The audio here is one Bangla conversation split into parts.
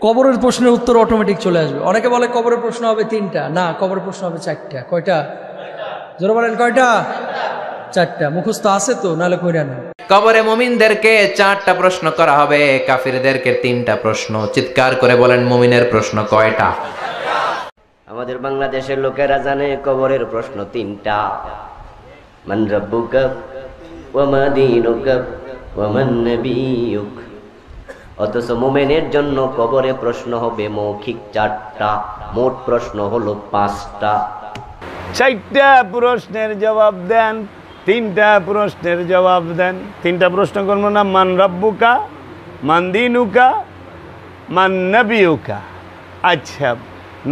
কবরের প্রশ্নের উত্তর অটোমেটিক চলে আসবে। অনেকে বলে কবরের প্রশ্ন হবে 3টা, না, কবরের প্রশ্ন হবে 4টা। কয়টা? জোরে বলেন, কয়টা? 4টা। মুখস্থ আছে তো, নাহলে কইরা না। কবরে মুমিনদেরকে 4টা প্রশ্ন করা হবে, কাফিরদেরকে 3টা প্রশ্ন। চিৎকার করে বলেন, মুমিনের প্রশ্ন কয়টা? আমাদের বাংলাদেশের লোকেরা জানে কবরের প্রশ্ন 3টা। মান রাব্বুকা ওয়া মা দীনুকা ওয়া মান নাবিয়ুক। অথচ মুমিনের জন্য কবরে প্রশ্ন হবে মৌখিক 4টা, মোট প্রশ্ন হলো 5টা। 4টা প্রশ্নের জবাব দেন, 3টা প্রশ্নের জবাব দেন। 3টা প্রশ্ন করবো না? মান রাব্বুকা, মান দীনুকা, মান নাবিয়ুকা। আচ্ছা,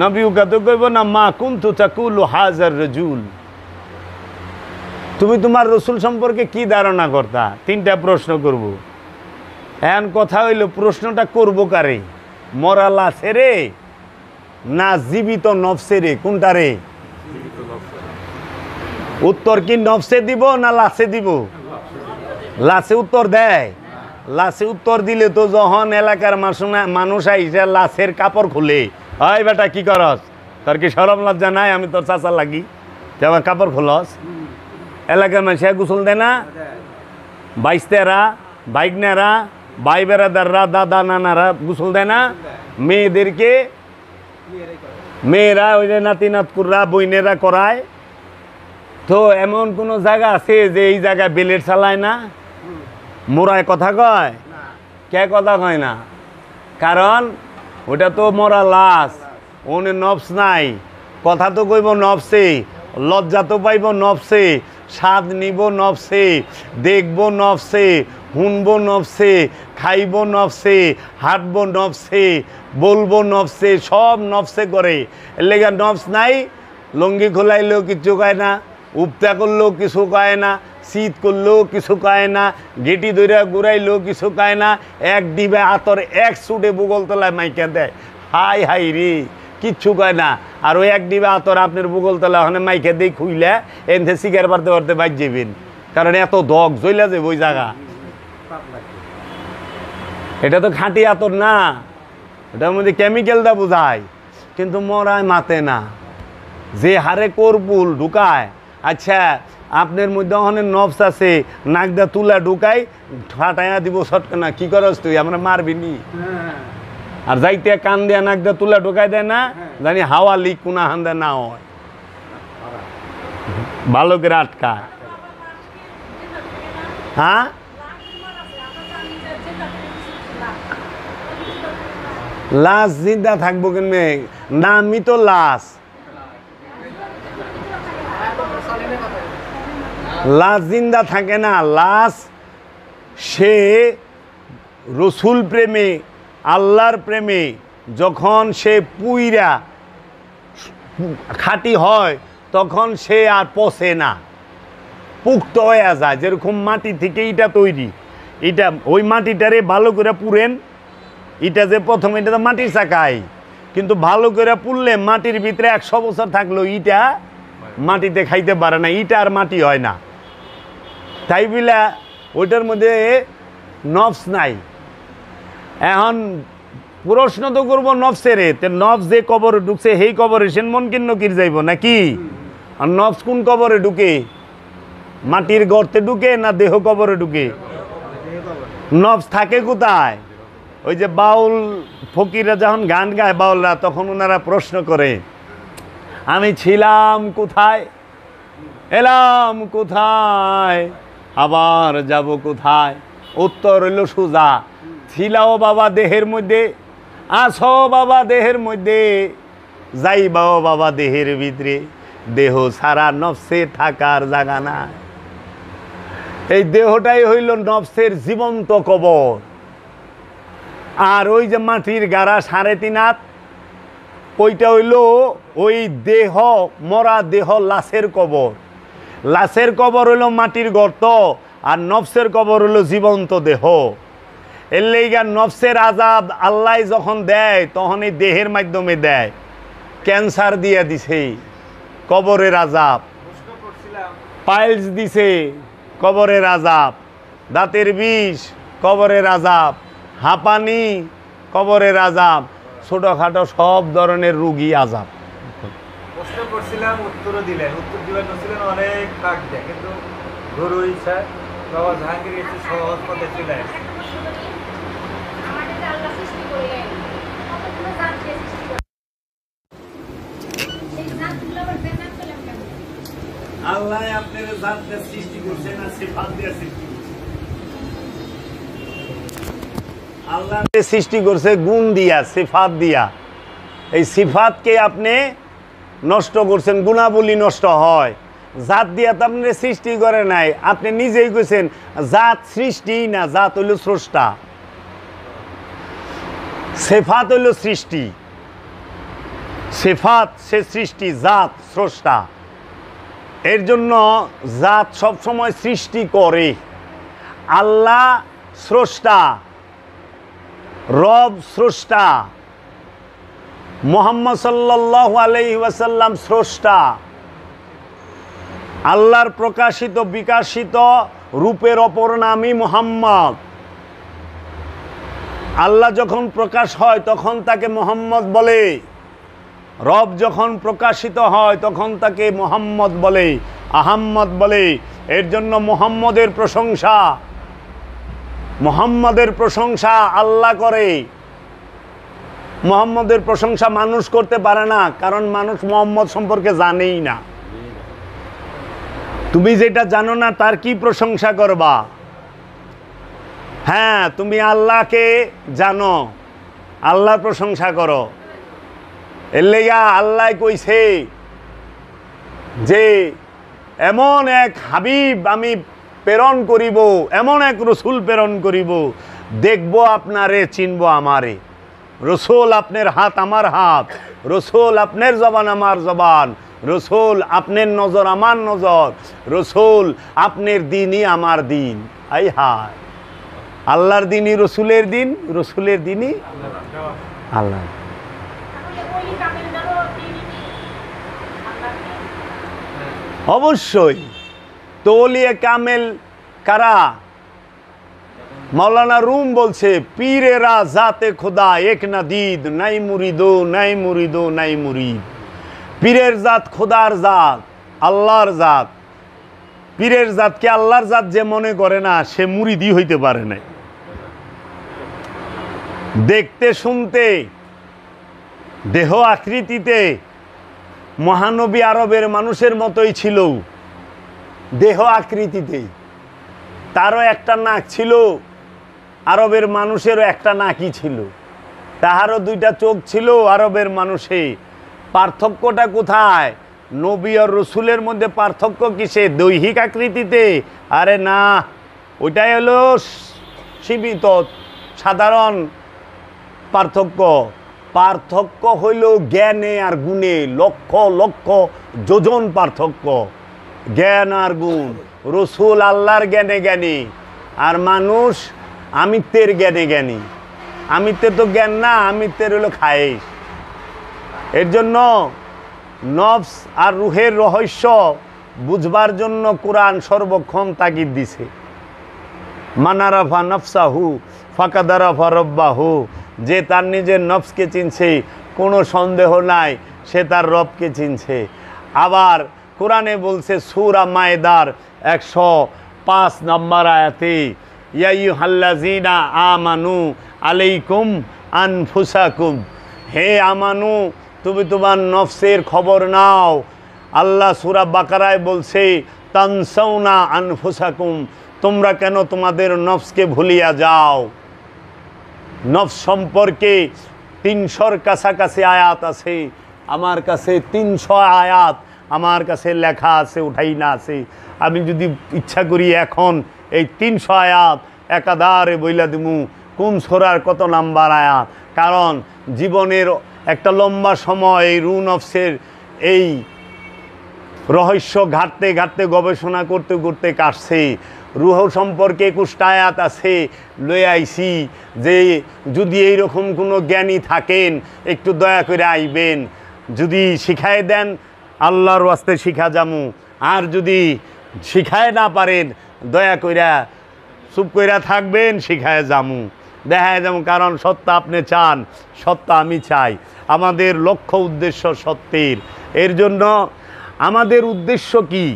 নবিউকা তো কইব না, মা কুনতু তাকুলু হাজার রাজুল, তুমি তোমার রসুল সম্পর্কে কি ধারণা করতা? 3টা প্রশ্ন করব। এখন কথা হইল, প্রশ্নটা করব কারে? মরা লাশে রে না জীবিত নফসে রে? কোনটা রে? উত্তর কি নফসে দিব না লাশে দিব? লাশে উত্তর দেয়। লাশে উত্তর দিলে তো যখন এলাকার মানুষ আইসা লাশের কাপড় খুলে, হয় বেটা কি করস, তোর কি শরম লজ্জা নাই? আমি তোর চাচা লাগি, তুই আমার কাপড় খুলস? এলাকার মানুষ গোসল দেয় না? বাইস্তেরা, বাইকনেরা, ভাই বেড়াদাররা, দাদা নানারা গোসল দেয় না? মেয়েদেরকে, মেয়েরা ওই যে নাতি নাতকুররা, বইনেরা করায়। তো এমন কোনো জায়গা আছে যে এই জায়গায় বেলেট চালায় না? মোরায় কথা কয়? কে কথা কয় না? কারণ ওটা তো মরা লাশ, ওনে নফস নাই। কথা তো কইব নফসে, লজ্জা তো পাইব নফসে, স্বাদ নিব নফসে, দেখব নফসে, শুনব নফসে, খাইব নফসে, হাঁটব নফসে, বলবো নফসে, সব নফসে করে। এর লেগে নফস নাই। লঙ্গি খোলাইলেও কিছু কয় না, উপতা করলেও কিছু কয় না, শীত করলেও কিছু কয় না, গেটি দইরা ঘুরাইলেও কিছু কয় না। এক ডিবে আতর এক সুটে বুগল তলায় মাইকা দেয়, হাই হাই রে, কিচ্ছু কয় না। আর ওই এক ডিবে আতর আপনার বুগল তলায় ওখানে মাইকা দিয়ে খুইলে এনথে শিকার পারতে পারতে বাইর যাবেন, কারণ এত দগ জ্বলা যাবে ওই জায়গা। এটা তো খাঁটি আতর না, এটার মধ্যে কেমিক্যাল দা বোঝায়, কিন্তু মরায় মাতে না। যে হারে করপুল ঢুকায়। আচ্ছা, আপনার মধ্যে অনেক নফস আছে, নাকদা তুলা ঢুকাই ফাটাইয়া দিব সটকানা, কি করস তুই, আমরা মারবি নি? আর যাইতে কান দিয়া নাকদা তুলা ঢুকাই দেয় না, জানি হাওয়া লিক কোনা হান্দা না হয়, ভালো করে আটকায়। হ্যাঁ, লাশ জিন্দা থাকবো কেমনে? নামই তো লাশ। লাশ জিন্দা থাকে না। লাশ সে রসুল প্রেমে, আল্লাহর প্রেমে যখন সে পুইরা খাঁটি হয়, তখন সে আর পচে না, পুক্ত হয়ে যায়। যেরকম মাটি থেকে ইটা তৈরি, এটা ওই মাটিটারে ভালো করে পুরেন। এটা যে প্রথমে এটা তো মাটির চাকাই, কিন্তু ভালো করে পুড়লে মাটির ভিতরে 100 বছর থাকলেও ইটা মাটিতে খাইতে পারে না, ইটা আর মাটি হয় না। তাই বলে ওইটার মধ্যে নফস নাই। এখন প্রশ্ন তো করবো নফসেরে, তো নফস যে কবরে ঢুকছে সেই কবরে সে মন কিন্ন কির যাইব নাকি? আর নফস কোন কবরে ঢুকে? মাটির গর্তে ঢুকে না দেহ কবরে ঢুকে? নফস থাকে কোথায়? ওই যে বাউল ফকিররা যখন গান গায়, বাউলরা, তখন ওনারা প্রশ্ন করে, আমি ছিলাম কোথায়, এলাম কোথায়, আবার যাব কোথায়? উত্তর হইল সোজা, ছিলাও বাবা দেহের মধ্যে, আসো বাবা দেহের মধ্যে, যাইবাও বাবা দেহের ভিতরে, দেহ ছাড়া নফসে থাকার জায়গা না। এই দেহটাই হইল নফসের জীবন্ত কবর। আর ওই যে মাটির গাড়া 3.5 হাত, ওইটা হইল ওই দেহ, মরা দেহ, লাশের কবর। লাশের কবর হইল মাটির গর্ত, আর নফসের কবর হইল জীবন্ত দেহ। এর লেগা নফসের আজাব আল্লাহ যখন দেয়, তখন এই দেহের মাধ্যমে দেয়। ক্যান্সার দিয়ে দিছে, কবরের আজাব। পাইলস দিছে, কবরের আজাব। দাঁতের বিষ, কবরের আজাব। হাঁপানি, কবরের আজাব। ছোটোখাটো সব ধরনের রুগী আজাব। প্রশ্ন করছিলাম, উত্তরও দিলেন, উত্তর দিবেন বলছিলেন অনেক ফাঁক দেয়, কিন্তু গরু ইচ্ছা বাবা জাহাঙ্গীর একটু সহজ পথে চলে আসে। আল্লাহ আপনার জাতটা সৃষ্টি করছেন আর সিফাত দিয়ে সৃষ্টি করছেন। আল্লাহ সৃষ্টি করছে গুণ দিয়া, সিফাত দিয়া। এই সিফাতকে আপনি নষ্ট করছেন, গুণাবলী নষ্ট হয়। জাত দিয়া তো আপনি সৃষ্টি করে নাই, আপনি নিজেই কইছেন জাত সৃষ্টি না, জাত হইল স্রষ্টা, সিফাত হইল সৃষ্টি। সিফাত সে সৃষ্টি, জাত স্রষ্টা। এর জন্য জাত সবসময় সৃষ্টি করে। আল্লাহ স্রষ্টা, রব স্রষ্টা, মুহাম্মদ সাল্লাল্লাহু আলাইহি ওয়াসাল্লাম স্রষ্টা। আল্লাহর প্রকাশিত বিকাশিত রূপের অপর নামই মুহাম্মদ। আল্লাহ যখন প্রকাশ হয় তখন তাকে মুহাম্মদ বলে, রব যখন প্রকাশিত হয় তখন তাকে মুহাম্মদ বলে, আহাম্মদ বলে। এর জন্য মুহাম্মদের প্রশংসা, মুহাম্মদের প্রশংসা আল্লাহ করে। মুহাম্মদের প্রশংসা মানুষ করতে পারে না, কারণ মানুষ মুহাম্মদ সম্পর্কে জানেই না। তুমি যেটা জানো না তার কি প্রশংসা করবা? হ্যাঁ, তুমি আল্লাহকে জানো, আল্লাহর প্রশংসা করো। এর লেগা আল্লাহ কইছে যে এমন এক হাবিব আমি প্রেরণ করিব, এমন এক রসুল প্রেরণ করিব, দেখব আপনারে, চিনব আমারে। রসুল আপনার হাত আমার হাত, রসুল আপনার জবান আমার জবান, রসুল আপনার নজর আমার নজর, রসুল আপনার দিনই আমার দিন। আই হায়, আল্লাহর দিনই রসুলের দিন, রসুলের দিনই আল্লাহ। অবশ্যই। তো ওলিয়ে কামেল কারা? মৌলানা রুম বলছে পীরেরা জাতে খোদা এক না দিদ, নাই মুরিদো নাই মুরিদো নাই মুরিদ। পীরের জাত খোদার জাত, আল্লাহর জাত। পীরের জাতকে আল্লাহর জাত যে মনে করে না সে মুরিদই হইতে পারে না। দেখতে শুনতে দেহ আকৃতিতে মহানবী আরবের মানুষের মতোই ছিল, দেহ আকৃতিতেই। তারও একটা নাক ছিল, আরবের মানুষেরও একটা নাকই ছিল, তাহারও দুইটা চোখ ছিল আরবের মানুষে। পার্থক্যটা কোথায়? নবী আর রসুলের মধ্যে পার্থক্য কিসে? দৈহিক আকৃতিতে? আরে না, ওইটাই হলো সীমিত সাধারণ পার্থক্য। পার্থক্য হইল জ্ঞানে আর গুণে, লক্ষ লক্ষ যোজন পার্থক্য। জ্ঞান আর গুণ, রসুল আল্লাহর জ্ঞানে জ্ঞানী, আর মানুষ আমিত্বের জ্ঞানে জ্ঞানী। আমিত্বের তো জ্ঞান না, আমিত্বের হলো খায়েশ। এর জন্য নফস আর রুহের রহস্য বুঝবার জন্য কোরআন সর্বক্ষণ তাগিদ দিছে। মানারাফা নফসাহু ফাকাদারাফা রব্বাহু। যে তার নিজের নফসকে চিনছে, কোনো সন্দেহ নাই সে তার রবকে চিনছে। আবার কোরআনে বলছে সূরা মায়েদার 105 নম্বর আয়াতে, ইয়া আইয়ুহাল্লাযীনা আমানু আলাইকুম আনফুসাকুম। হে আমানু, তুমি তোমার নফসের খবর নাও। আল্লাহ সূরা বাকারায় বলছে তানসাউনা আনফুসাকুম, তোমরা কেন তোমাদের নফসকে ভুলিয়া যাও। নফস সম্পর্কে 300-র কাছাকাছি আয়াত আছে। আমার কাছে 300 আয়াত আমার কাছে লেখা আছে, উঠাই না আছে। আমি যদি ইচ্ছা করি এখন এই 300 আয়াত একাধারে বইলা দিমু কোন সূরার কত নাম্বার আয়াত। কারণ জীবনের একটা লম্বা সময় এই রু নফসের এই রহস্য ঘাটতে ঘাটতে গবেষণা করতে করতে কাটছে। রুহ সম্পর্কে 21টা আয়াত আছে, লয়ে আইছি যে যদি এইরকম কোনো জ্ঞানী থাকেন একটু দয়া করে আইবেন, যদি শিখায় দেন আল্লাহর ওয়াস্তে শিখা যামু, আর যদি শিখায় না পারেন দয়া কইরা চুপ কইরা থাকবেন, শিখায় যামু। দেখা যেমন, কারণ সত্য আপনি চান, সত্য আমি চাই, আমাদের লক্ষ্য উদ্দেশ্য সত্যের। এর জন্য আমাদের উদ্দেশ্য কি?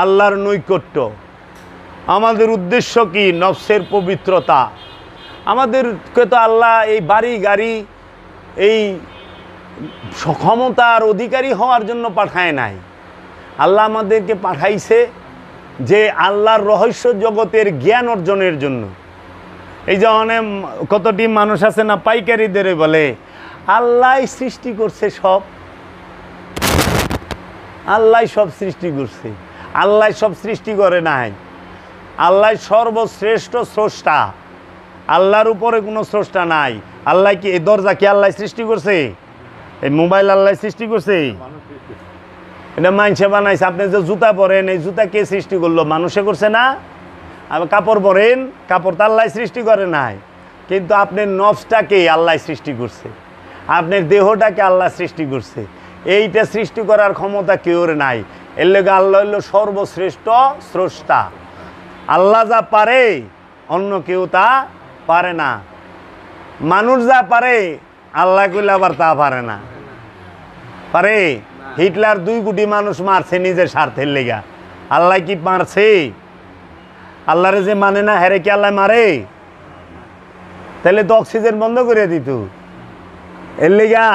আল্লাহর নৈকট্য। আমাদের উদ্দেশ্য কি? নফসের পবিত্রতা। আমাদেরকে তো আল্লাহ এই বাড়ি গাড়ি, এই ক্ষমতার অধিকারী হওয়ার জন্য পাঠায় নাই। আল্লাহ আমাদেরকে পাঠাইছে যে আল্লাহর রহস্য জগতের জ্ঞান অর্জনের জন্য। এই যে অনেক কতটি মানুষ আছে না, পাইকারিদের বলে আল্লাহ সৃষ্টি করছে সব, আল্লাহ সব সৃষ্টি করছে। আল্লাহ সব সৃষ্টি করে নাই, আল্লাহ সর্বশ্রেষ্ঠ স্রষ্টা। আল্লাহর উপরে কোনো স্রষ্টা নাই। আল্লাহ কি এই দরজা কি আল্লাহ সৃষ্টি করছে? এই মোবাইল আল্লাহ সৃষ্টি করছে? এটা মানুষে বানাইছে। আপনি যে জুতা পরেন, এই জুতা কে সৃষ্টি করলো? মানুষে করছে না? আপনি কাপড় পরেন, কাপড় তো আল্লাহ সৃষ্টি করে নাই। কিন্তু আপনার নফসটাকে আল্লাহ সৃষ্টি করছে, আপনার দেহটাকে আল্লাহ সৃষ্টি করছে। এইটা সৃষ্টি করার ক্ষমতা কেউর নাই। এর লেগে আল্লাহ হইল সর্বশ্রেষ্ঠ স্রষ্টা। আল্লাহ যা পারে অন্য কেউ তা পারে না। মানুষ যা পারে আল্লাহ কইলে আবার তা পারে না। পারে? হিটলার 2 কোটি মানুষ মারছে নিজের স্বার্থের লেগা। আল্লাহ কি মারছে? আল্লাহরে যে মানে না, হেরে কি আল্লাহ মারে? তাহলে তো অক্সিজেন বন্ধ করে দিত। এর লেগা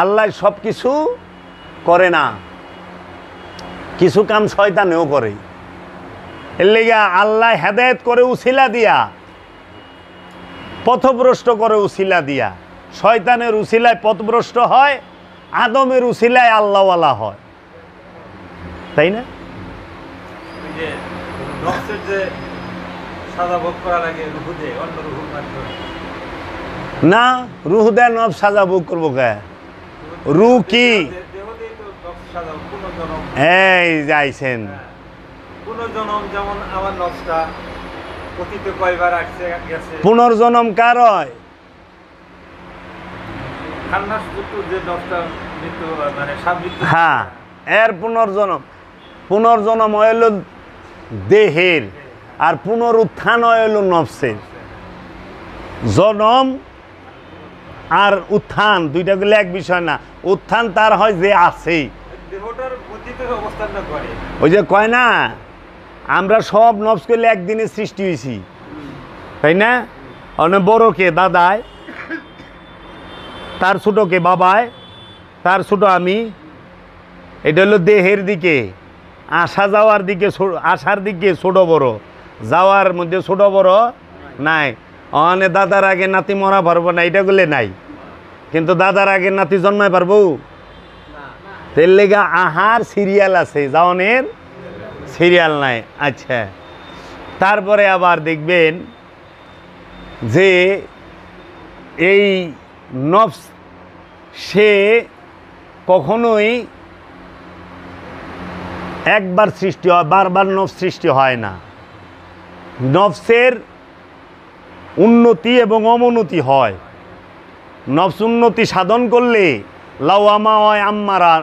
আল্লাহ সব কিছু করে না, কিছু কাম শয়তানেও করে। এর লেগা আল্লাহ হেদায়েত করে উসিলা দিয়া, পথভ্রষ্ট করে উসিলা দিয়া। শয়তানের উসিলায় পথভ্রষ্ট হয়, আদমের উসিলায় আল্লাহওয়ালা হয়, তাই না? যে নফসের যে সাজা ভোগ করা লাগে রুহু দিয়ে, অন্য রুহুর মাধ্যমে না, রুহ দেয় নফস সাজা ভোগ করবো কে? রুহ কি? দেহ দিয়ে তো নফস সাজা পুনর্জন্ম। এই যাইছেন পুনর্জন্ম, যেমন আমার নফসটা অতীতে কয়বার আসছে গেছে। পুনর্জন্ম কার হয়? খান্নাস পুত্র যে নফসটা মৃত্যু মানে সাবৃত্তি। হ্যাঁ, এর পুনর্জন্ম। পুনর্জন্ম হইল দেহের, আর পুনরুত্থান হইল নফসের। জনম আর উত্থান দুইটা গুলো এক বিষয় না। উত্থান তার হয় যে আছে, দেহটার অতীত অবস্থানটা করে। ওই যে কয় না, আমরা সব নফস করলে একদিনে সৃষ্টি হয়েছি, তাই না? অনেক বড়কে দাদায়, তার ছোটকে বাবায়, তার ছোট আমি। এটা হলো দেহের দিকে, আসা যাওয়ার দিকে, আসার দিকে ছোট বড়, যাওয়ার মধ্যে ছোট বড় নাই। অনেক দাদার আগে নাতি মরা পারবো না, এটা গুলো নাই। কিন্তু দাদার আগে নাতি জন্মায় পারবো? তেল লেগা আহার সিরিয়াল আছে, যাওয়ানের সিরিয়াল নাই। আচ্ছা, তারপরে আবার দেখবেন যে এই নফস সে কখনোই একবার সৃষ্টি হয়, বারবার নফস সৃষ্টি হয় না। নফসের উন্নতি এবং অবনতি হয়। নফস উন্নতি সাধন করলে লাওয়ামা হয় আম্মারা,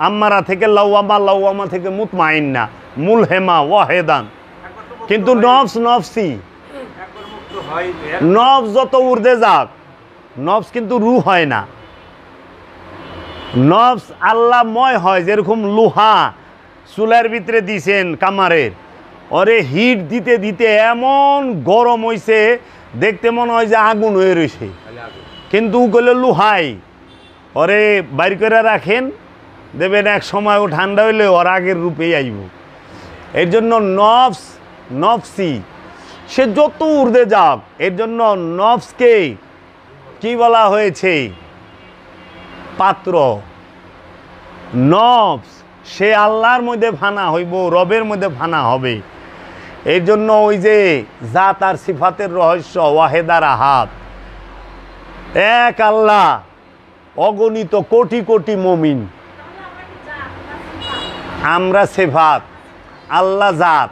আম্মারা থেকে লাওয়ামা, লাওয়ামা থেকে মুতমাইন্না, মুলহেমা ওয়াহেদান। কিন্তু নফস নফসি, একবার মুক্ত হয়। নফস যত ঊর্ধ্বে যাক, নফস কিন্তু রূহ হয় না। নফস আল্লাহময় হয়। যেরকম লোহা চুলার ভিতরে দিছেন কামারের, ওরে হিট দিতে দিতে এমন গরম হইছে, দেখতে মনে হয় যে আগুন হয়ে রয়েছে, কিন্তু গেলে লোহাই। ওরে বাইর করে রাখেন, দেবেন এক সময় ও ঠান্ডা হইলে ওর আগের রূপেই আইব। এর জন্য নফস নফসি, সে যত ঊর্ধ্বে যাক। এর জন্য নফসকে কি বলা হয়েছে? পাত্র। নফস সে আল্লাহর মধ্যে ফানা হইব, রবের মধ্যে ফানা হবে। এর জন্য ওই যে জাত আর সিফাতের রহস্য, ওয়াহেদার আহাদ, এক আল্লাহ, অগণিত কোটি কোটি মুমিন। আমরা সিফাত, আল্লাহ জাত,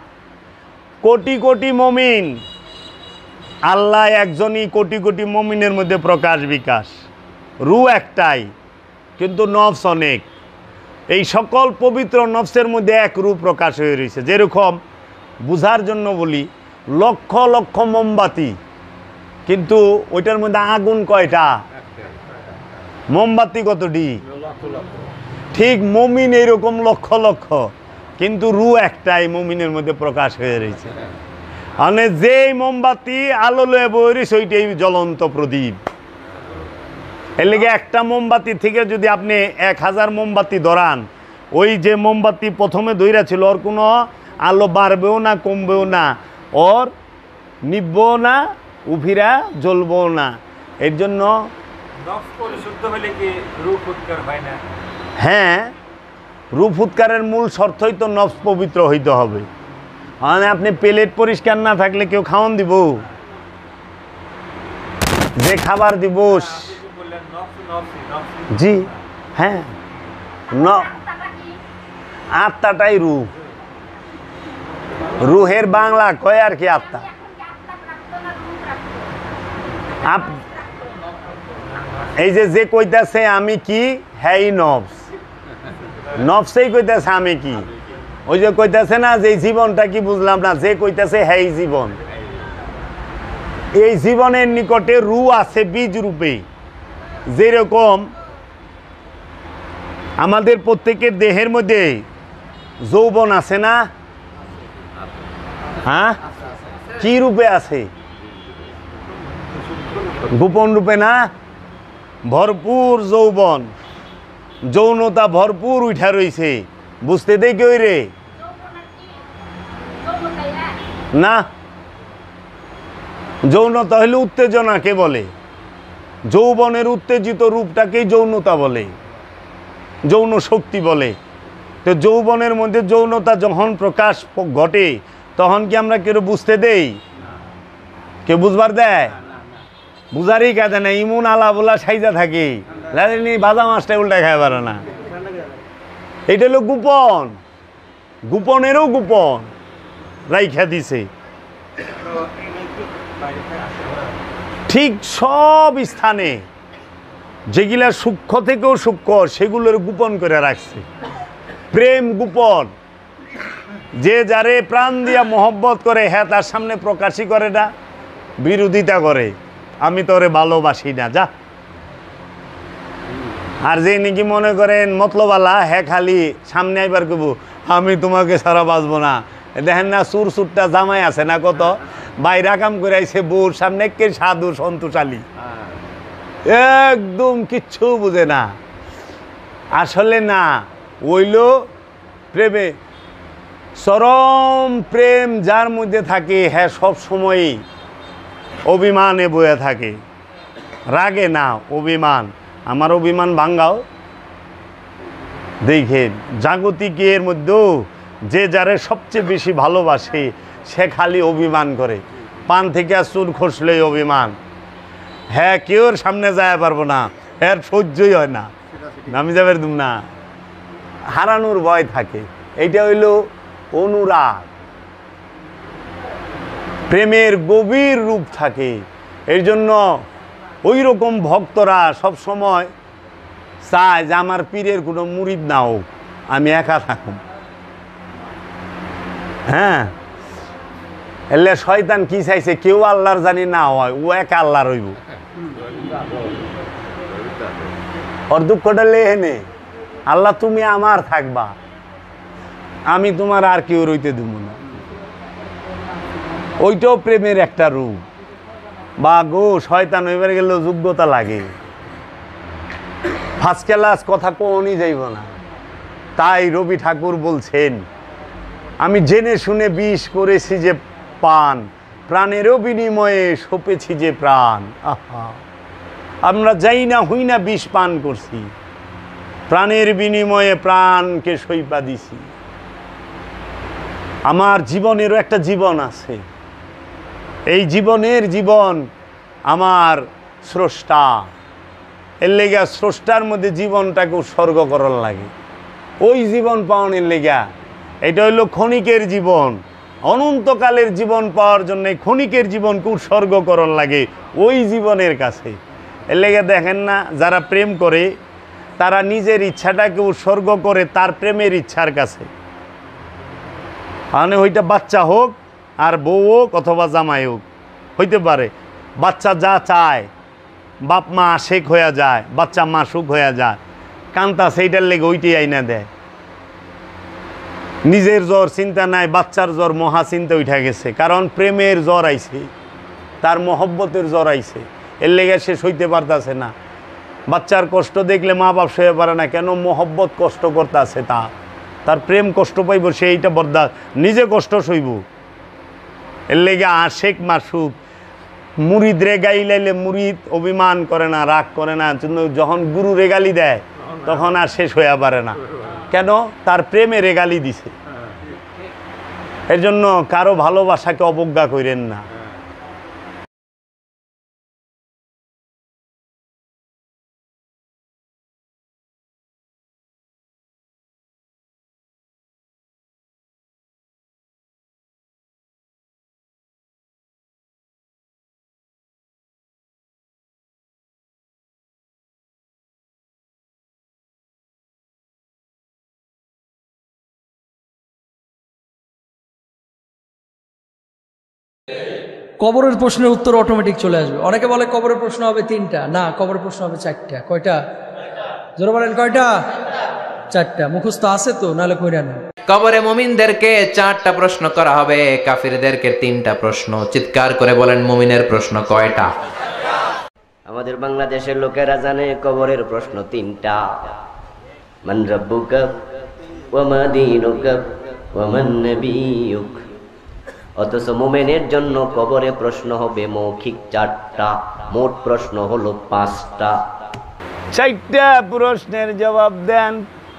কোটি কোটি মুমিন। আল্লাহ একজনই, কোটি কোটি মুমিনের মধ্যে প্রকাশ বিকাশ। রূহ একটাই, কিন্তু নফস অনেক। এই সকল পবিত্র নফসের মধ্যে এক রূপ প্রকাশ হয়ে রয়েছে। যেরকম বুঝার জন্য বলি, লক্ষ লক্ষ মোমবাতি কিন্তু ওইটার মধ্যে আগুন কয়টা, মোমবাতি কতটি? ঠিক মুমিন এরকম লক্ষ লক্ষ, কিন্তু রু একটাই মুমিনের মধ্যে প্রকাশ হয়ে রয়েছে। মানে যেই মোমবাতি আলো লয়ে বই রয়েছে ওইটাই জ্বলন্ত প্রদীপ। এর লেগে একটা মোমবাতি থেকে যদি আপনি 1000 মোমবাতি ধরান, ওই যে মোমবাতি প্রথমে ধইরা ছিল ওর কোনো আলো বাড়বেও না কমবেও না, ওর নিববেও না উফিরা জ্বলবেও না। এর জন্য নফস পরিশুদ্ধ হলে কি রূপ উৎকার হয় না? হ্যাঁ, রূপ উৎকারের মূল শর্তই তো নফস পবিত্র হইতে হবে। মানে আপনি প্লেট পরিষ্কার না থাকলে কেউ খাওয়ান দিব? যে খাবার দিব বললেন নফস নফসি নফসি, জি হ্যাঁ, আত্মাটাই রূহ। রুহের বাংলা কয় আর কি আত্মা। এই যে কইতাছে আমি কি, হ্যাঁ নফস, নফসেই কইতাছে আমি কি। ওই যে কইতাছে না যে জীবনটা কি বুঝলাম না, যে কইতাছে হ্যাঁ জীবন। এই জীবনের নিকটে রু আছে বীজ রূপে। যেরকম আমাদের প্রত্যেকের দেহের মধ্যে যৌবন আছে না, হ্যাঁ কি রূপে আছে? গোপন রূপে না, ভরপুর যৌবন, যৌনতা ভরপুর উঠা রয়েছে। বুঝতে দেই কেউ রে না, যৌনতা হলে উত্তেজনাকে বলে। যৌবনের উত্তেজিত রূপটাকেই যৌনতা বলে, যৌন শক্তি বলে। তো যৌবনের মধ্যে যৌনতা যখন প্রকাশ ঘটে তখন কি আমরা কেউ বুঝতে দেই? কেউ বুঝবার দেয়? বুঝারই কাজে না, ইমন আলা বলা সাইজা থাকে, বাজা মাছটা উল্টা খায় পারে না। এটা হলো গোপন, গোপনেরও গোপন রাইখা দিছে। ঠিক সব স্থানে যেগুলা সূক্ষ্ম থেকেও সূক্ষ্ম সেগুলোর গোপন করে রাখছে। প্রেম গোপন, যে যারে প্রাণ দিয়া মহব্বত করে হ্যাঁ তার সামনে প্রকাশই করে না, বিরোধিতা করে, আমি তোরে ভালোবাসি না যা। আর যে নাকি মনে করেন মতলবালা, হ্যাঁ খালি সামনে আইবার কব আমি তোমাকে ছাড়া বাঁচবো না। দেখেন না সুর সুরটা জামাই আছে না, কত বাইরা কাম করে আইছে বউর সামনে, কে সাধু সন্তোষালী, একদম কিচ্ছু বুঝে না। আসলে না, ওইল প্রেমে চরম প্রেম যার মধ্যে থাকে, হ্যাঁ সব সময়ই অভিমানে বয়ে থাকে, রাগে না, অভিমান। আমার অভিমান ভাঙ্গাও দেখেন, জাগতিকের মধ্যেও যে যারে সবচেয়ে বেশি ভালোবাসে সে খালি অভিমান করে। পান থেকে চুন খসলেই অভিমান, হ্যাঁ কেউর সামনে যায় পারবো না, এর সহ্যই হয় না, আমি যাবে না, হারানোর ভয় থাকে। এইটা হইল অনুরাগ, প্রেমের গভীর রূপ থাকে। এর জন্য ওই রকম ভক্তরা সব সময় চায় যে আমার পীরের কোনো মুরিদ না হোক, আমি একা থাকুম। হ্যাঁ, এলে শয়তান কি চাইছে, কেউ আল্লাহর জানি না হয়, ও একা আল্লাহ রইব। ওর দুঃখটা লেহেনে, আল্লাহ তুমি আমার থাকবা, আমি তোমার আর কেউ রইতে দেব না। ওইটাও প্রেমের একটা রূপ। বা গো শয়তান হইবার গেলে যোগ্যতা লাগে, ফার্স্ট ক্লাস কথা কোনই যাইব না। তাই রবি ঠাকুর বলছেন, আমি জেনে শুনে বিষ করেছি যে পান, প্রাণেরও বিনিময়ে সপেছি যে প্রাণ। আহা, আমরা যাই না হই না বিষ পান করছি, প্রাণের বিনিময়ে প্রাণকে সইপা দিছি। আমার জীবনেরও একটা জীবন আছে, এই জীবনের জীবন আমার স্রষ্টা, এর লেগা স্রষ্টার মধ্যে জীবনটাকে উৎসর্গ করার লাগে। ওই জীবন পাওয়ানোর লেগা, এটা হইল ক্ষণিকের জীবন, অনন্তকালের জীবন পাওয়ার জন্য ক্ষণিকের জীবনকে উৎসর্গ করার লাগে ওই জীবনের কাছে। এর লেগে দেখেন না, যারা প্রেম করে তারা নিজের ইচ্ছাটাকে উৎসর্গ করে তার প্রেমের ইচ্ছার কাছে। মানে ওইটা বাচ্চা হোক আর বউ হোক অথবা জামাই হোক, হইতে পারে বাচ্চা যা চায় বাপ মা আশেক হয়ে যায়, বাচ্চা মাসুক হয়ে যায়, কান্তা সেইটার লেগে ওইটাই আইনা দেয়। নিজের জ্বর চিন্তা নাই, বাচ্চার জ্বর মহা চিন্তা উঠে গেছে, কারণ প্রেমের জ্বর আইছে, তার মহব্বতের জ্বর আইছে, এর লেগে সে সইতে পারতেছে না। বাচ্চার কষ্ট দেখলে মা বাপ সয়ে পারে না, কেন মহব্বত কষ্ট করতেছে, তার প্রেম কষ্ট পাইব, সে এইটা বরদাস্ত, নিজে কষ্ট সইব। এর লেগে আশেক মাসুক মুরিদ রেগাই লাইলে মুরিদ অভিমান করে না, রাগ করে না, যখন গুরু রেগালি দেয় তখন আর শেষ হইয়া পারে না, কেন তার প্রেমে রেগালি দিছে। এর জন্য কারো ভালোবাসাকে অবজ্ঞা করেন না। কবরের প্রশ্নের উত্তর অটোমেটিক চলে আসবে। অনেকে বলে কবরের প্রশ্ন হবে 3টা, না কবরের প্রশ্ন হবে 4টা। কয়টা? জোরে বলেন কয়টা? 4টা। মুখস্থ আছে তো, নাহলে কইরা না। কবরে মুমিনদেরকে 4টা প্রশ্ন করা হবে, কাফিরদেরকে 3টা প্রশ্ন। চিৎকার করে বলেন মুমিনের প্রশ্ন কয়টা? আমাদের বাংলাদেশের লোকেরা জানে কবরের প্রশ্ন 3টা। মান রাব্বুকা ওয়া মা দীনুকা ওয়া মান নাবিয়ুক। অথচ মুমিনের জন্য কবরে প্রশ্ন হবে মৌখিক 4টা, মোট প্রশ্ন হলো 5টা। 4টা প্রশ্নের জবাব দেন,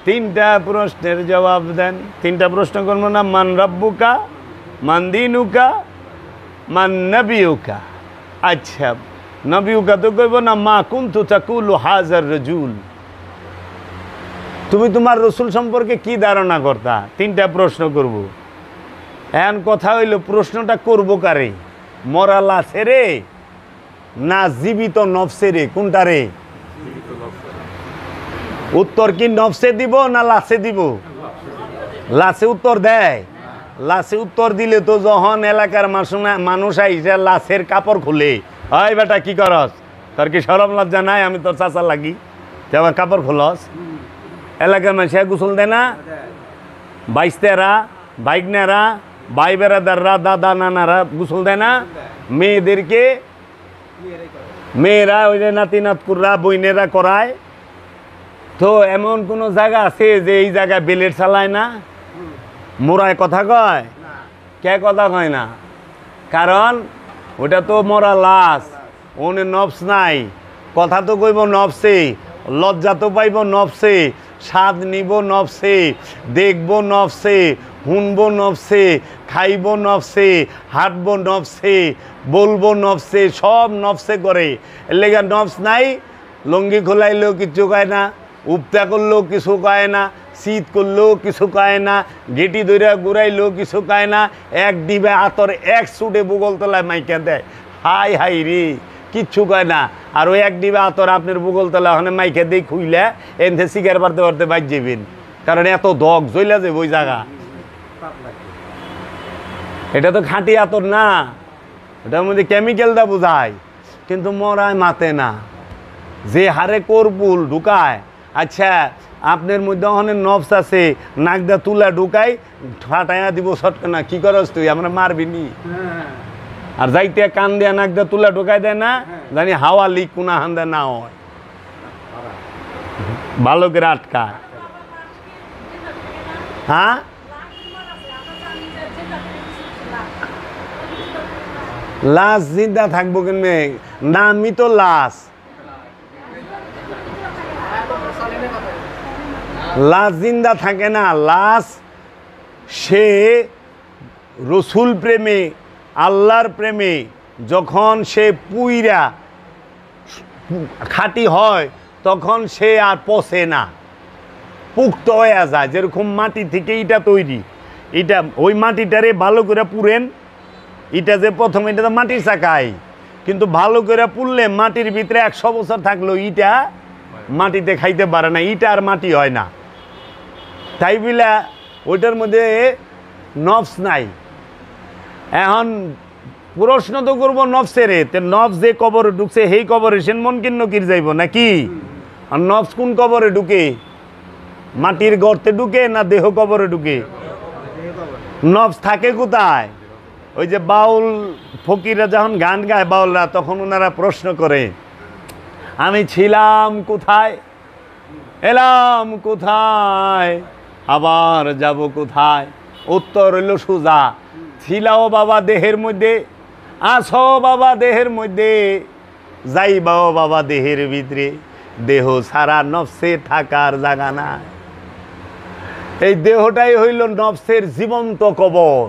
3টা প্রশ্নের জবাব দেন। 3টা প্রশ্ন করবো না, মান রাব্বুকা, মান দীনুকা, মান নবিয়ুকা। আচ্ছা, নবিয়ুকা তো কইব না, মা কুনতু তাকুলু হাজার রাজুল, তুমি তোমার রসুল সম্পর্কে কি ধারণা করতা? 3টা প্রশ্ন করব। এখন কথা হইল, প্রশ্নটা করবো কারে? মরা লাশে রে না জীবিত নফসে রে? কোনটা রে? উত্তর কি নফসে দিব না লাশে দিব? লাশে উত্তর দেয়? লাশে উত্তর দিলে তো যখন এলাকার মানুষ আইসা লাশের কাপড় খুলে, হয় বেটা কি করস, তোর কি শরম লজ্জা নাই, আমি তোর চাচা লাগি, তুই আমার কাপড় খুলস? এলাকার মানুষ গোসল দেয় না? বাইস্তেরা, বাইকনেরা, ভাই বেড়াদাররা, দাদা নানারা গোসল দেয় না? মেয়েদেরকে, মেয়েরা ওই যে নাতি নাতকুররা বইনেরা করায়। তো এমন কোনো জায়গা আছে যে এই জায়গায় বেলেট চালায় না? মোরায় কথা কয়? কে কথা কয় না? কারণ ওটা তো মরা লাশ, ওনে নফস নাই। কথা তো কইব নফসে, লজ্জা তো পাইব নফসে, স্বাদ নিব নফসে, দেখব নফসে, শুনবো নফসে, খাইব নফসে, হাঁটবো নফসে, বলবো নফসে, সব নফসে করে। এর লেগে নফস নাই। লঙ্গি খোলাইলেও কিছু কয় না, উপতা করলেও কিছু কয় না, শীত করলেও কিছু কয় না, গেটি দইরা ঘুরাইলেও কিছু কয় না, এক ডিবে আতর এক সুটে বুগল তলায় মাইকা দেয়, হাই হাই রে, কিচ্ছু কয় না। আর ওই এক ডিবে আতর আপনার বুগল তলা ওখানে মাইকা দিয়ে খুইলে এনথে শিকার পারতে পারতে বাইর যাবেন, কারণ এত দগ জ্বলা যাবে ওই জায়গা। এটা তো খাঁটি আতর না, এটার মধ্যে কেমিক্যালটা বোঝায়, কিন্তু মরায় মাতে না, যে হারে কর্পুল ঢুকায়। আচ্ছা, আপনার মধ্যে অনেক নফস আছে, নাকদা তুলা ঢুকাই ফাটাইয়া দিব সটকে না, কি করস তুই, আমরা মারবি নি? আর যাইতে কান দিয়া নাকদা তুলা ঢুকাই দেয় না, জানি হাওয়া লিক কোনা হান্দা না হয়, ভালো করে আটকায়। হ্যাঁ, লাশ জিন্দা থাকবো কেন? নামই তো লাশ। লাশ জিন্দা থাকে না, লাশ সে রসুল প্রেমে, আল্লাহর প্রেমে যখন সে পুইরা খাঁটি হয় তখন সে আর পচে না, পুক্ত হয়ে যায়। যেরকম মাটি থেকে ইটা তৈরি, এটা ওই মাটিটারে ভালো করে পুরেন, এটা যে প্রথমে এটা তো মাটির চাকায়, কিন্তু ভালো করে পুড়লে মাটির ভিতরে 100 বছর থাকলেও ইটা মাটিতে খাইতে পারে না, ইটা আর মাটি হয় না। তাই বলে ওইটার মধ্যে নফস নাই। এখন প্রশ্ন তো করবো নফসের, নফস যে কবরে ঢুকছে সেই কবরে সেন মন কিন্ন কির যাইব নাকি? আর নফস কোন কবরে ঢুকে? মাটির গর্তে ঢুকে না দেহ কবরে ঢুকে? নফস থাকে কোথায়? ওই যে বাউল ফকিররা যখন গান গায় বাউলরা, তখন ওনারা প্রশ্ন করে, আমি ছিলাম কোথায়, এলাম কোথায়, আবার যাব কোথায়? উত্তর হইল সোজা, ছিলাও বাবা দেহের মধ্যে, আসো বাবা দেহের মধ্যে, যাইবাও বাবা দেহের ভিতরে, দেহ সারা নফসে থাকার জায়গা না। এই দেহটাই হইল নফসের জীবন্ত কবর।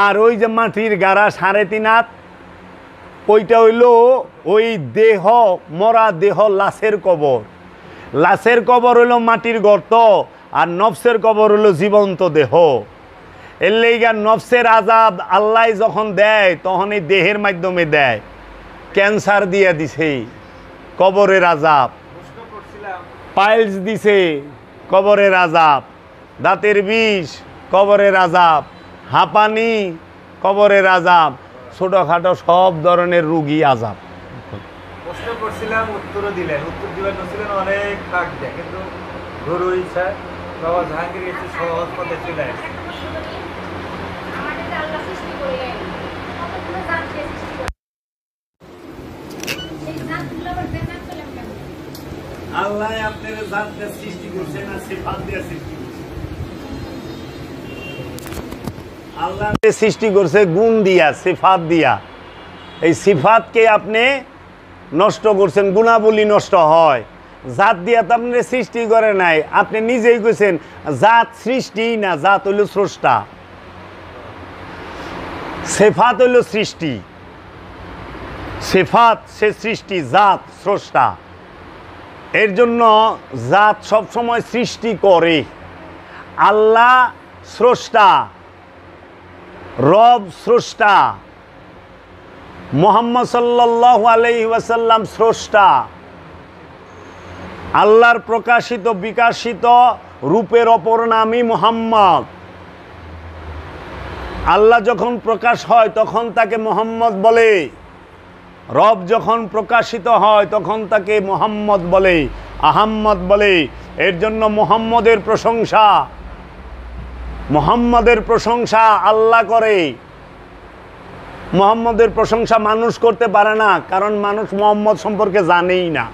আর ওই যে মাটির গাড়া 3.5 হাত, ওইটা হইল ওই দেহ, মরা দেহ, লাশের কবর। লাশের কবর হইল মাটির গর্ত, আর নফসের কবর হইল জীবন্ত দেহ। এর লেগা নফসের আজাব আল্লাহ যখন দেয় তখন এই দেহের মাধ্যমে দেয়। ক্যান্সার দিয়ে দিছে, কবরের আজাব। পাইলস দিছে, কবরের আজাব। দাঁতের বিষ, কবরের আজাব। হাঁপানি, কবরের আজাব। ছোটখাটো সব ধরনের রুগী আজাব। প্রশ্ন করছিলাম, উত্তরও দিলেন। উত্তর দিবেন ছিলেন অনেক ফাঁক দেয়, কিন্তু গরু ইচ্ছা বাবা জাহাঙ্গীর এসে সহজ পথে চলে আসে। আল্লাহ আপনার জাত দিয়ে সৃষ্টি করছে না সিফাত দিয়ে সৃষ্টি করছে? আল্লাহ সৃষ্টি করছে গুণ দিয়া, সিফাত দিয়া। এই সিফাতকে আপনি নষ্ট করছেন, গুণাবলী নষ্ট হয়। জাত দিয়া তো আপনি সৃষ্টি করে নাই, আপনি নিজেই কইছেন জাত সৃষ্টি না, জাত হইল স্রষ্টা। সিফাত হইল সৃষ্টি, সিফাত সে সৃষ্টি, জাত স্রষ্টা। এর জন্য জাত সবসময় সৃষ্টি করে। আল্লাহ স্রষ্টা, রব স্রষ্টা, মুহাম্মদ সাল্লাল্লাহু আলাইহি ওয়াসাল্লাম স্রষ্টা। আল্লাহর প্রকাশিত বিকাশিত রূপের অপর নামই মুহাম্মদ। আল্লাহ যখন প্রকাশ হয় তখন তাকে মুহাম্মদ বলে, রব যখন প্রকাশিত হয় তখন তাকে মুহাম্মদ বলে, আহাম্মদ বলে। এর জন্য মুহাম্মদের প্রশংসা, মুহাম্মদের প্রশংসা আল্লাহ করে। মুহাম্মদের প্রশংসা মানুষ করতে পারে না, কারণ মানুষ মুহাম্মদ সম্পর্কে জানেই না।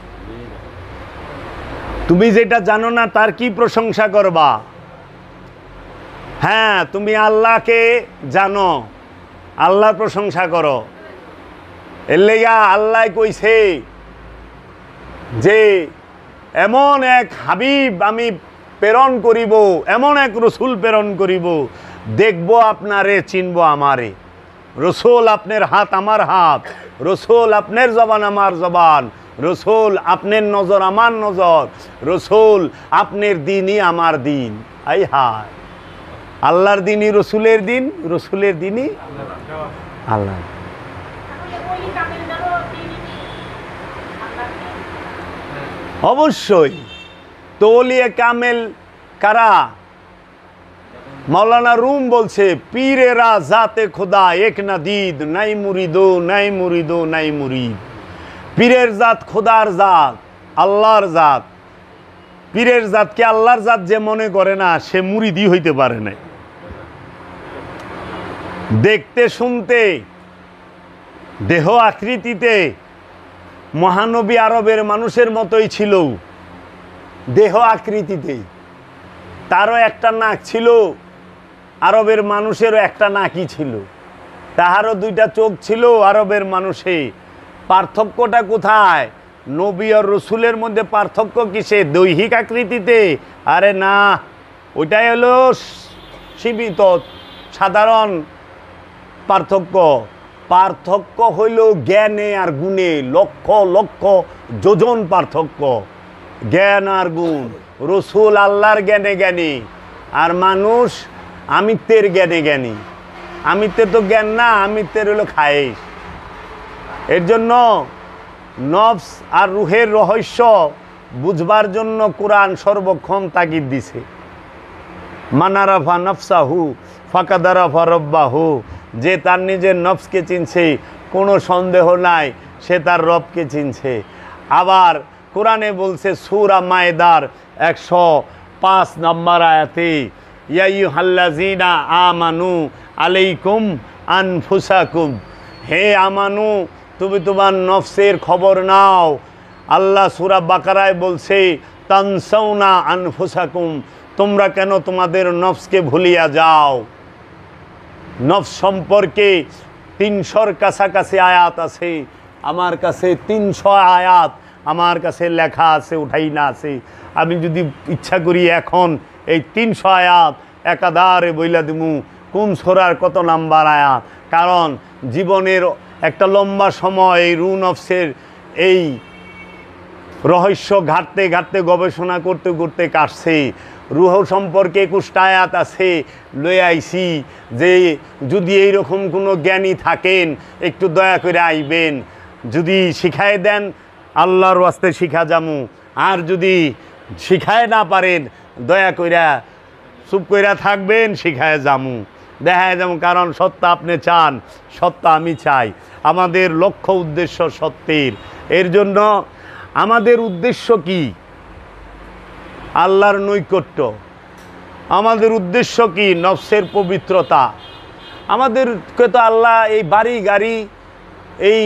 তুমি যেটা জানো না তার কি প্রশংসা করবা? হ্যাঁ, তুমি আল্লাহকে জানো, আল্লাহর প্রশংসা করো। এর লেগা আল্লাহ কইছে যে এমন এক হাবিব আমি প্রেরণ করিব, এমন এক রসুল প্রেরণ করিব, দেখব আপনারে, চিনব আমারে। রসুল আপনার হাত আমার হাত, রসুল আপনার জবান আমার জবান, রসুল আপনার নজর আমার নজর, রসুল আপনার দিনই আমার দিন। আই হায়, আল্লাহর দিনই রসুলের দিন, রসুলের দিনই আল্লাহ। অবশ্যই। তো ওলিয়ে কামেল কারা? মৌলানা রুম বলছে, পীরেরা জাতে খোদা এক না দিদ, নাই মুরিদো নাই মুরিদো নাই মুরিদ। পীরের জাত খোদার জাত, আল্লাহর জাত। পীরের জাতকে আল্লাহর জাত যে মনে করে না, সে মুরিদই হইতে পারে না। দেখতে শুনতে দেহ আকৃতিতে মহানবী আরবের মানুষের মতোই ছিল, দেহ আকৃতিতে। তারও একটা নাক ছিল, আরবের মানুষেরও একটা নাকই ছিল। তাহারও 2টা চোখ ছিল আরবের মানুষে। পার্থক্যটা কোথায়? নবী আর রসুলের মধ্যে পার্থক্য কিসে? দৈহিক আকৃতিতে? আরে না, ওইটাই হলো সীমিত সাধারণ পার্থক্য। পার্থক্য হইল জ্ঞানে আর গুণে, লক্ষ লক্ষ যোজন পার্থক্য। জ্ঞান আর গুণ। রসুল আল্লাহর জ্ঞানে জ্ঞানী, আর মানুষ আমিত্বের জ্ঞানে জ্ঞানী। আমিত্বের তো জ্ঞান না, আমিত্বের হলো খায়েশ। এর জন্য নফস আর রুহের রহস্য বুঝবার জন্য কোরআন সর্বক্ষণ তাগিদ দিছে। মানারাফা নফসাহু ফাকাদারাফা রব্বাহু যে তার নিজের নফসকে চিনছে কোনো সন্দেহ নাই সে তার রবকে চিনছে। আবার কোরআনে বলছে সূরা মায়েদার 105 নম্বর আয়াতে, ইয়া আইয়ুহাল্লাযীনা আমানু আলাইকুম আনফুসাকুম, হে আমানু তুমি তোমার নফসের খবর নাও। আল্লাহ সূরা বাকারায় বলছে তানসাউনা আনফুসাকুম, তোমরা কেন তোমাদের নফসকে ভুলিয়া যাও। নফস সম্পর্কে 300-র কাছাকাছি আয়াত আছে, আমার কাছে 300 আয়াত আমার কাছে লেখা আছে, উঠাই না আছে। আমি যদি ইচ্ছা করি এখন এই 300 আয়াত একাধারে বইলা দিমু কোন সূরার কত নাম্বার আয়াত, কারণ জীবনের একটা লম্বা সময় এই রু নফসের এই রহস্য ঘাটতে ঘাটতে গবেষণা করতে করতে কাটছে। রুহ সম্পর্কে 21টা আয়াত আছে, লয়ে আইছি যে যদি এইরকম কোনো জ্ঞানী থাকেন একটু দয়া করে আইবেন, যদি শিখায় দেন আল্লাহর ওয়াস্তে শিখা যামু, আর যদি শিখায় না পারেন দয়া কইরা চুপ কইরা থাকবেন, শিখায় যামু, দেখায় যামু। কারণ সত্য আপনি চান, সত্য আমি চাই, আমাদের লক্ষ্য উদ্দেশ্য সত্যের। এর জন্য আমাদের উদ্দেশ্য কি? আল্লাহর নৈকট্য। আমাদের উদ্দেশ্য কি? নফসের পবিত্রতা। আমাদেরকে তো আল্লাহ এই বাড়ি গাড়ি এই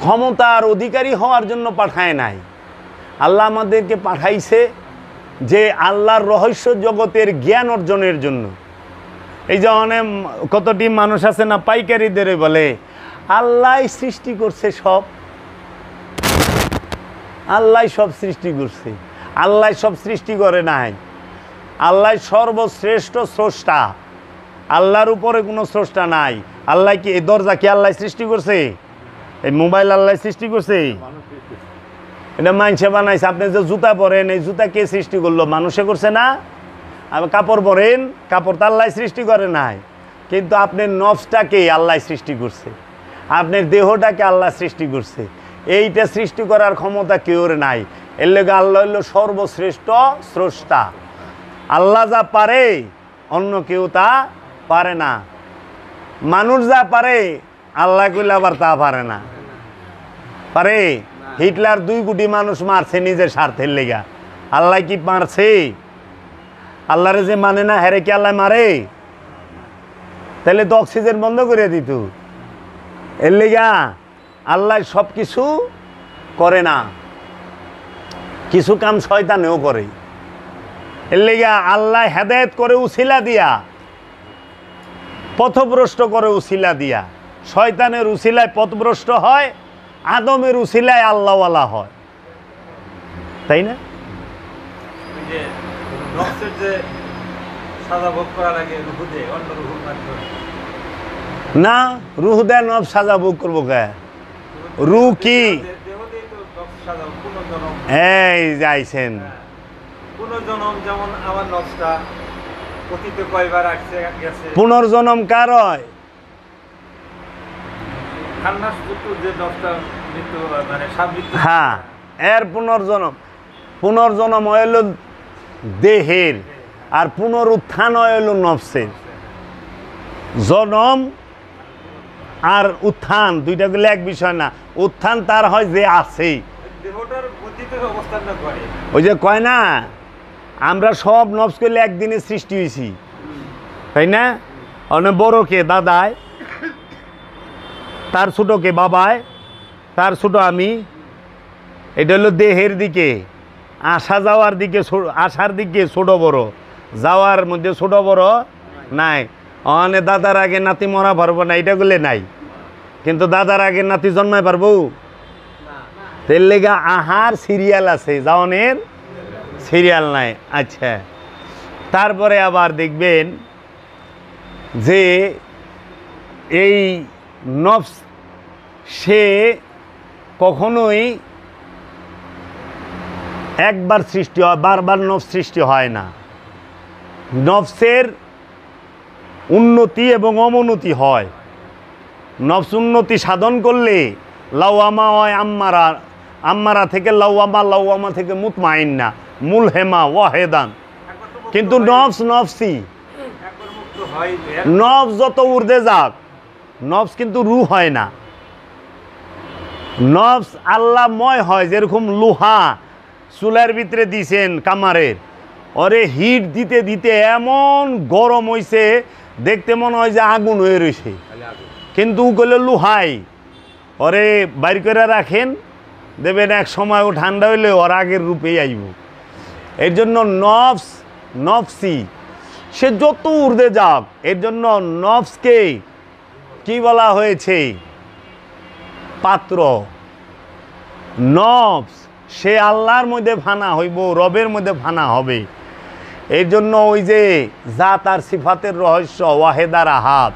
ক্ষমতার অধিকারী হওয়ার জন্য পাঠায় নাই। আল্লাহ আমাদেরকে পাঠাইছে যে আল্লাহর রহস্য জগতের জ্ঞান অর্জনের জন্য। এই যে অনেক কতটি মানুষ আছে না পাইকারিদের বলে আল্লাহ সৃষ্টি করছে সব, আল্লাহ সব সৃষ্টি করছে। আল্লাহ সব সৃষ্টি করে নাই, আল্লাহ সর্বশ্রেষ্ঠ স্রষ্টা, আল্লাহর উপরে কোনো স্রষ্টা নাই। আল্লাহ কি এই দরজা কি আল্লাহ সৃষ্টি করছে? এই মোবাইল আল্লাহ সৃষ্টি করছে? এটা মানুষে বানাইছে। আপনি যে জুতা পরেন এই জুতা কে সৃষ্টি করলো? মানুষে করছে না? আপনি কাপড় পরেন, কাপড় তো আল্লাহ সৃষ্টি করে নাই, কিন্তু আপনার নফসটাকে আল্লাহ সৃষ্টি করছে, আপনার দেহটাকে আল্লাহ সৃষ্টি করছে। এইটা সৃষ্টি করার ক্ষমতা কেউর নাই। এর লেগে আল্লাহ হইল সর্বশ্রেষ্ঠ স্রষ্টা। আল্লাহ যা পারে অন্য কেউ তা পারে না। মানুষ যা পারে আল্লাহ কইলে আবার তা পারে না। পারে? হিটলার 2 কোটি মানুষ মারছে নিজের স্বার্থের লেগা, আল্লাহ কি মারছে? আল্লাহরে যে মানে না হেরে কি আল্লাহ মারে? তাহলে তো অক্সিজেন বন্ধ করে দিত। এর লেগা আল্লাহ সব কিছু করে না, কিছু কাম শয়তানেও করে। এর লেগা আল্লাহ হেদায়েত করে উসিলা দিয়া, পথভ্রষ্ট করে উসিলা দিয়া। শয়তানের উসিলায় পথভ্রষ্ট হয়, আদমের উসিলায় আল্লাহওয়ালা হয়, তাই না? যে নফসের যে সাজা ভোগ করা লাগে রুহ দিয়ে, অন্য রুহুর মাধ্যমে না, রুহ দেয় নফস সাজা ভোগ করবো কে? রুহ কি? দেহ দিয়ে তো নফস সাজা পুনর্জন্ম। এই যাইছেন পুনর্জন্ম, যেমন আমার নফসটা অতীতে কয়বার আসছে গেছে। পুনর্জন্ম কার হয়? খান্নাস পুত্র যে নফসটা মৃত্যু মানে সাবৃত্তি। হ্যাঁ, এর পুনর্জন্ম। পুনর্জন্ম হইল দেহের, আর পুনরুত্থান হইল নফসের। জনম আর উত্থান দুইটা গুলো এক বিষয় না। উত্থান তার হয় যে আছে, দেহটার গতিতে অবস্থানটা করে। ওই যে কয় না আমরা সব নফস করলে একদিনে সৃষ্টি হয়েছি, তাই না? অনেক বড়কে দাদায়, তার ছোটকে বাবায়, তার ছোট আমি। এটা হলো দেহের দিকে, আসা যাওয়ার দিকে, আসার দিকে ছোট বড়, যাওয়ার মধ্যে ছোট বড় নাই। অনেক দাদার আগে নাতি মরা পারবো না, এটা গুলো নাই, কিন্তু দাদার আগে নাতি জন্মায় পারবো? তেল লেগা আহার সিরিয়াল আছে, যাওয়ানের সিরিয়াল নাই। আচ্ছা, তারপরে আবার দেখবেন যে এই নফস সে কখনোই একবার সৃষ্টি হয়, বারবার নফস সৃষ্টি হয় না। নফসের উন্নতি এবং অবনতি হয়। নফস উন্নতি সাধন করলে লাওয়ামা হয় আম্মারা, আম্মারা থেকে লাওয়ামা, লাওয়ামা থেকে মুতমাইন্না, মুলহেমা ওয়াহেদান। কিন্তু নফস নফসি, একবার মুক্ত হয় নফস যত ঊর্ধ্বে যাক, নফস কিন্তু রূহ হয় না। নফস আল্লাহময় হয়, যেরকম লোহা চুলার ভিতরে দিছেন কামারের, ওরে হিট দিতে দিতে এমন গরম হইছে দেখতে মনে হয় যে আগুন হয়ে রয়েছে, কিন্তু ওগুলো লোহাই। ওরে বাইর করে রাখেন, দেবেন এক সময় ও ঠান্ডা হইলে ওর আগের রূপেই আইব। এর জন্য নফস, নফসি, সে যত ঊর্ধ্বে যাক, এর জন্য নফসকে কি বলা হয়েছে? পাত্র। নফস সে আল্লাহর মধ্যে ফানা হইব, রবের মধ্যে ফানা হবে। এর জন্য ওই যে জাত আর সিফাতের রহস্য, ওয়াহেদার আহাদ,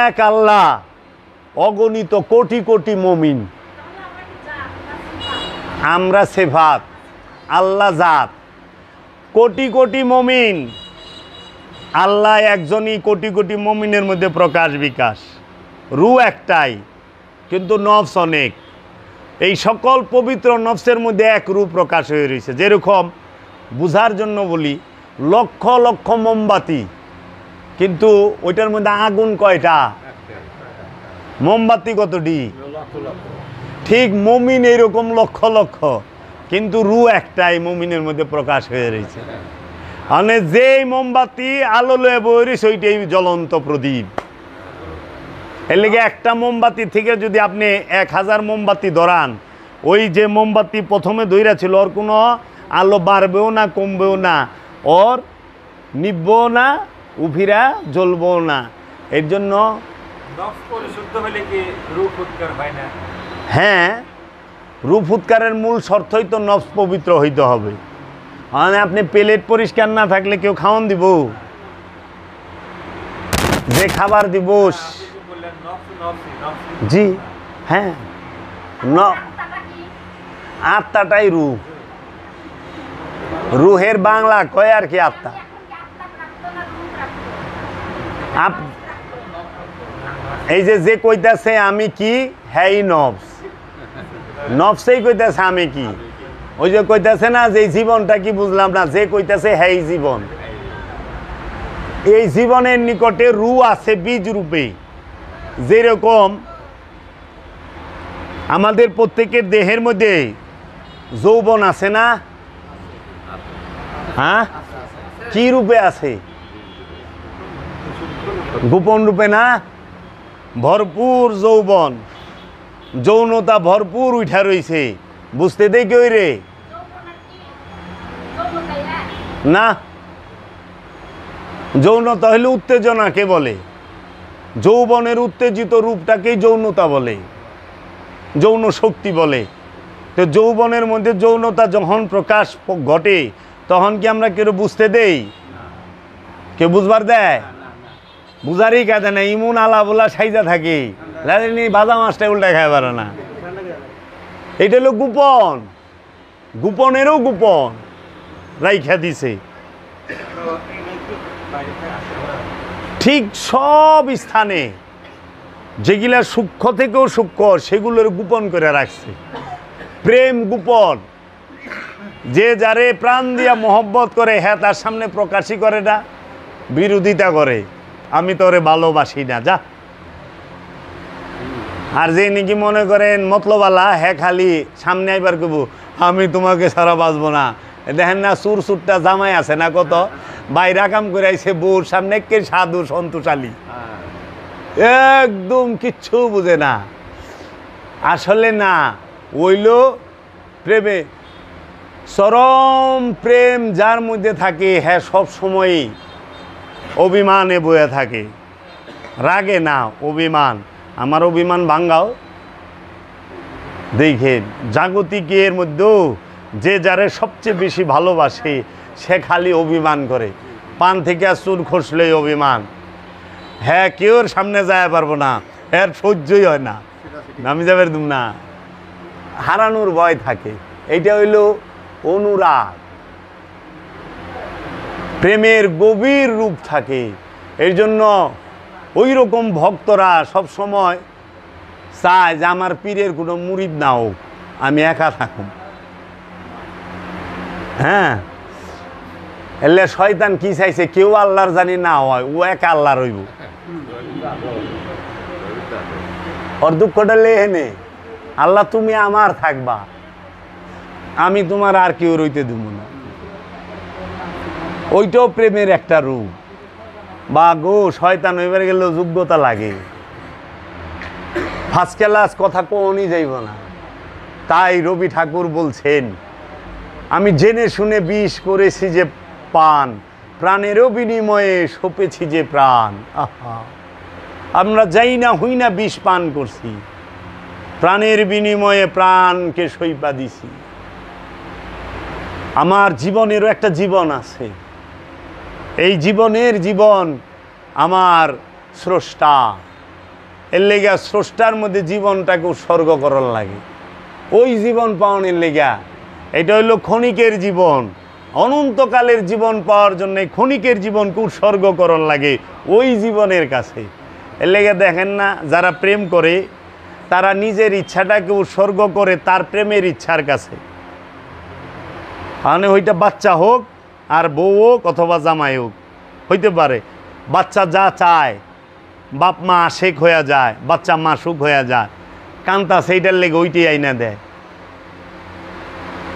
এক আল্লাহ, অগণিত কোটি কোটি মুমিন, আমরা সিফাত, আল্লাহ জাত, কোটি কোটি মুমিন, আল্লাহ একজনই, কোটি কোটি মুমিনের মধ্যে প্রকাশ বিকাশ। রূহ একটাই, কিন্তু নফস অনেক। এই সকল পবিত্র নফসের মধ্যে এক রূপ প্রকাশ হয়ে রয়েছে। যেরকম বুঝার জন্য বলি, লক্ষ লক্ষ মোমবাতি, কিন্তু ওইটার মধ্যে আগুন কয়টা? মোমবাতি কতটি? ঠিক মুমিন এইরকম লক্ষ লক্ষ, কিন্তু রূহ একটাই মুমিনের মধ্যে প্রকাশ হয়ে রয়েছে। মানে যেই মোমবাতি আলো লয়ে বয়ে রয়েছে ওইটাই জ্বলন্ত প্রদীপ। এর লেগে একটা মোমবাতি থেকে যদি আপনি 1000 মোমবাতি ধরান, ওই যে মোমবাতি প্রথমে ধইরা ছিল ওর কোনো আলো বাড়বেও না, কমবেও না, ওর নিববেও না, উফিরা জ্বলবেও না। এর জন্য নফস পরিশুদ্ধ হলে কি রূহ উৎকার হয় না? হ্যাঁ, রূহ উৎকারের মূল শর্তই তো নফস পবিত্র হইতে হবে। মানে আপনি প্লেট পরিষ্কার না থাকলে কেউ খাওয়ান দিব? যে খাবার দিব, বললেন নফস, নফসি, নফসি। জি হ্যাঁ, আত্মাটাই রূহ। রুহের বাংলা কয় আর কি আত্মা। এই যে কইতাছে আমি কি, হ্যাঁ নফস, নফসেই কইতাছে আমি কি। ওই যে কইতাছে না যে জীবনটা কি, বুঝলাম না, যে কইতাছে হ্যাঁ জীবন। এই জীবনের নিকটে রূহ আছে বীজ রূপে। যেরকম আমাদের প্রত্যেকের দেহের মধ্যে যৌবন আছে না? হ্যাঁ, কি রূপে আছে? গোপন রূপে না? ভরপুর যৌবন, যৌনতা ভরপুর উঠা রইছে। বুঝতে দেই কই রে? না, যৌনতা হলে উত্তেজনাকে বলে। যৌবনের উত্তেজিত রূপটাকেই যৌনতা বলে, যৌন শক্তি বলে। তো যৌবনের মধ্যে যৌনতা যখন প্রকাশ ঘটে, তখন কি আমরা কেউ বুঝতে দেই? কেউ বুঝবার দেয়? বুঝারই কাজে না, ইমুন আলা বলা সাইজা থাকি, বাজা মাছটা উল্টা খাই পারে না। এটা হলো গোপন, গোপনেরও গোপন রাইখা দিছে। ঠিক সব স্থানে যেগুলা সূক্ষ্ম থেকেও সূক্ষ্ম, সেগুলোর গোপন করে রাখছে। প্রেম গোপন, যে যারে প্রাণ দিয়া মহব্বত করে, হ্যাঁ তার সামনে প্রকাশই করে না, বিরোধিতা করে, আমি তোরে ভালোবাসি না, যা। আর যে নাকি মনে করেন মতলবালা, হ্যাঁ খালি সামনে আইবার কব আমি তোমাকে সারা বাঁচবো না। দেখেন না, সুর সুরটা জামাই আছে না, কত বাইরা কাম করে আইছে বউর সামনে, কে সাধু সন্তোষালী, একদম কিচ্ছু বুঝে না। আসলে না, ওইল প্রেমে, চরম প্রেম যার মধ্যে থাকে, হ্যাঁ সব সময়ই অভিমানে বয়ে থাকে, রাগে না, অভিমান। আমার অভিমান ভাঙ্গাও দেখেন, জাগতিকের মধ্যেও যে যারে সবচেয়ে বেশি ভালোবাসে, সে খালি অভিমান করে। পান থেকে আর চুল খসলেই অভিমান। হ্যাঁ, কেউর সামনে যায় পারবো না, এর সহ্যই হয় না, আমি যাবে না, হারানোর ভয় থাকে। এইটা হইল অনুরাগ, প্রেমের গভীর রূপ থাকে। এই জন্য ওই রকম ভক্তরা সব সময় চায় যে আমার পীরের কোনো মুরিদ না হোক, আমি একা থাকুন। হ্যাঁ, এলে শয়তান কি চাইছে কেউ আল্লাহর জানি না হয়, ও একা আল্লাহ রইব। ওর দুঃখটা লেহেনে আল্লাহ তুমি আমার থাকবা, আমি তোমার আর কেউ রইতে দেব না। ওইটাও প্রেমের একটা রূপ। বা গো শয়তান হইবার গেলেও যোগ্যতা লাগে, ফার্স্ট ক্লাস কথা কোনই যাইব না। তাই রবি ঠাকুর বলছেন, আমি জেনে শুনে বিষ করেছি যে পান, প্রাণেরও বিনিময়ে সপেছি যে প্রাণ। আহা, আমরা যাই না হই না বিষ পান করছি, প্রাণের বিনিময়ে প্রাণকে সইপা দিছি। আমার জীবনেরও একটা জীবন আছে, এই জীবনের জীবন আমার স্রষ্টা, এর লেগা স্রষ্টার মধ্যে জীবনটাকে উৎসর্গ করার লাগে। ওই জীবন পাওয়ানোর লেগা এটা হইল ক্ষণিকের জীবন, অনন্তকালের জীবন পাওয়ার জন্য ক্ষণিকের জীবনকে উৎসর্গ করার লাগে ওই জীবনের কাছে। এর লেগে দেখেন না, যারা প্রেম করে তারা নিজের ইচ্ছাটাকে উৎসর্গ করে তার প্রেমের ইচ্ছার কাছে। মানে ওইটা বাচ্চা হোক আর বউ হোক অথবা জামাই হোক, হইতে পারে বাচ্চা যা চায় বাপ মা আশেক হয়ে যায়, বাচ্চা মাসুক হয়ে যায়, কান্তা সেইটার লেগে ওইটাই আইনা দেয়।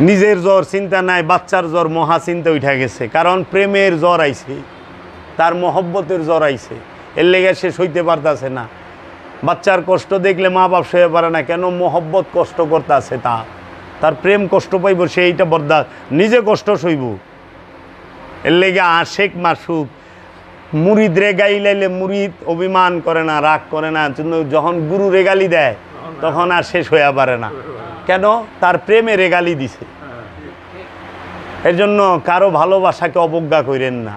নিজের জ্বর চিন্তা নাই, বাচ্চার জ্বর মহা চিন্তা উঠে গেছে, কারণ প্রেমের জ্বর আইছে, তার মহব্বতের জ্বর আইছে, এর লেগে সে সইতে পারতেছে না। বাচ্চার কষ্ট দেখলে মা বাপ সয়ে পারে না, কেন মহব্বত কষ্ট করতে আছে, তার প্রেম কষ্ট পাইব, সে এইটা বরদাস্ত নিজে কষ্ট সইব। এর লেগে আশেক মাসুক মুরিদ রেগাই লাইলে মুরিদ অভিমান করে না, রাগ করে না, যখন গুরু রেগালি দেয় তখন আর শেষ হয়ে পারে না, কেন তার প্রেমে রেগালি দিছে। এর জন্য কারো ভালোবাসাকে অবজ্ঞা করেন না।